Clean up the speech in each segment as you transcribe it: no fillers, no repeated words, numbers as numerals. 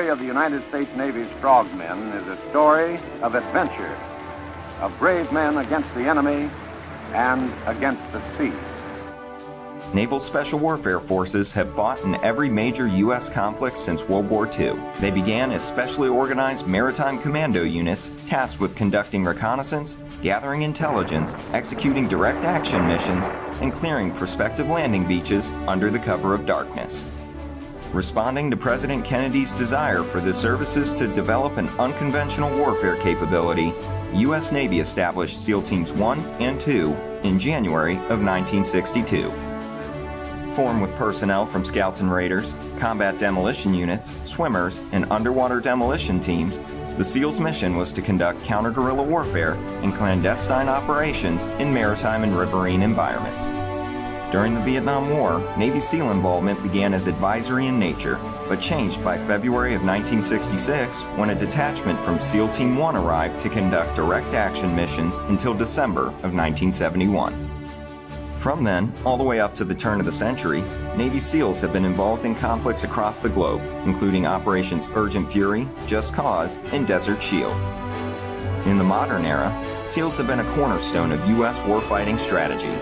story of the United States Navy's frogmen is a story of adventure, of brave men against the enemy and against the sea. Naval Special Warfare Forces have fought in every major U.S. conflict since World War II. They began as specially organized maritime commando units tasked with conducting reconnaissance, gathering intelligence, executing direct action missions, and clearing prospective landing beaches under the cover of darkness. Responding to President Kennedy's desire for the services to develop an unconventional warfare capability, U.S. Navy established SEAL Teams 1 and 2 in January of 1962. Formed with personnel from Scouts and Raiders, combat demolition units, swimmers, and underwater demolition teams, the SEALs' mission was to conduct counter-guerrilla warfare and clandestine operations in maritime and riverine environments. During the Vietnam War, Navy SEAL involvement began as advisory in nature, but changed by February of 1966 when a detachment from SEAL Team 1 arrived to conduct direct action missions until December of 1971. From then, all the way up to the turn of the century, Navy SEALs have been involved in conflicts across the globe, including Operations Urgent Fury, Just Cause, and Desert Shield. In the modern era, SEALs have been a cornerstone of U.S. warfighting strategy.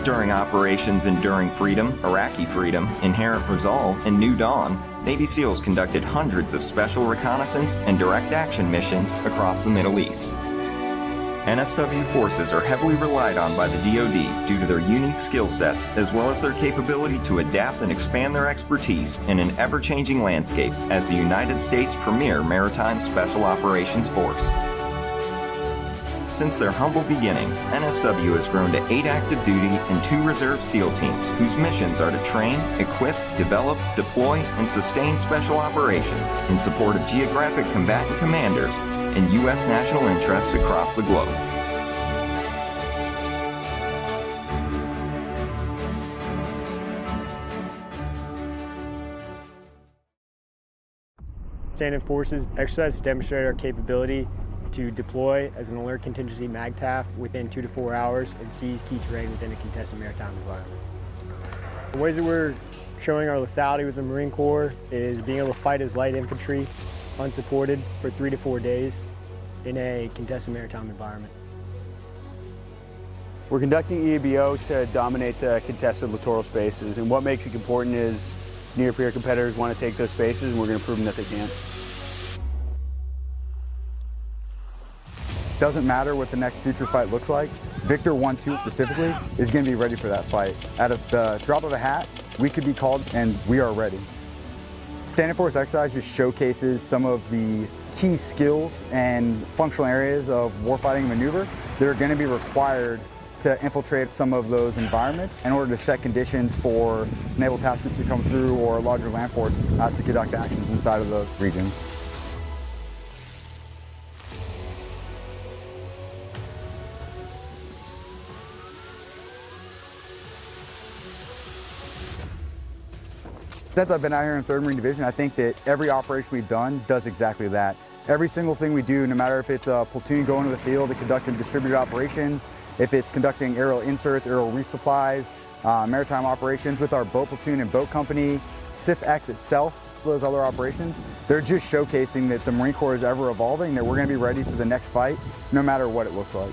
During Operations Enduring Freedom, Iraqi Freedom, Inherent Resolve, and New Dawn, Navy SEALs conducted hundreds of special reconnaissance and direct action missions across the Middle East. NSW forces are heavily relied on by the DoD due to their unique skill sets as well as their capability to adapt and expand their expertise in an ever-changing landscape as the United States' premier maritime special operations force. Since their humble beginnings, NSW has grown to 8 active duty and 2 reserve SEAL teams whose missions are to train, equip, develop, deploy, and sustain special operations in support of geographic combatant commanders and U.S. national interests across the globe. Standing forces exercise to demonstrate our capability to deploy as an alert contingency MAGTF within 2 to 4 hours and seize key terrain within a contested maritime environment. The ways that we're showing our lethality with the Marine Corps is being able to fight as light infantry unsupported for 3 to 4 days in a contested maritime environment. We're conducting EABO to dominate the contested littoral spaces, and what makes it important is near-peer competitors want to take those spaces, and we're going to prove them that they can. Doesn't matter what the next future fight looks like, Victor 1-2 specifically is going to be ready for that fight. At the drop of a hat, we could be called and we are ready. Standing Force exercise just showcases some of the key skills and functional areas of warfighting and maneuver that are going to be required to infiltrate some of those environments in order to set conditions for naval attachments to come through or larger land force to conduct actions inside of those regions. Since I've been out here in 3rd Marine Division, I think that every operation we've done does exactly that. Every single thing we do, no matter if it's a platoon going to the field to conduct distributed operations, if it's conducting aerial inserts, aerial resupplies, maritime operations with our boat platoon and boat company, SiF-EX itself, those other operations, they're just showcasing that the Marine Corps is ever evolving, that we're going to be ready for the next fight, no matter what it looks like.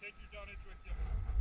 Take your donuts with you.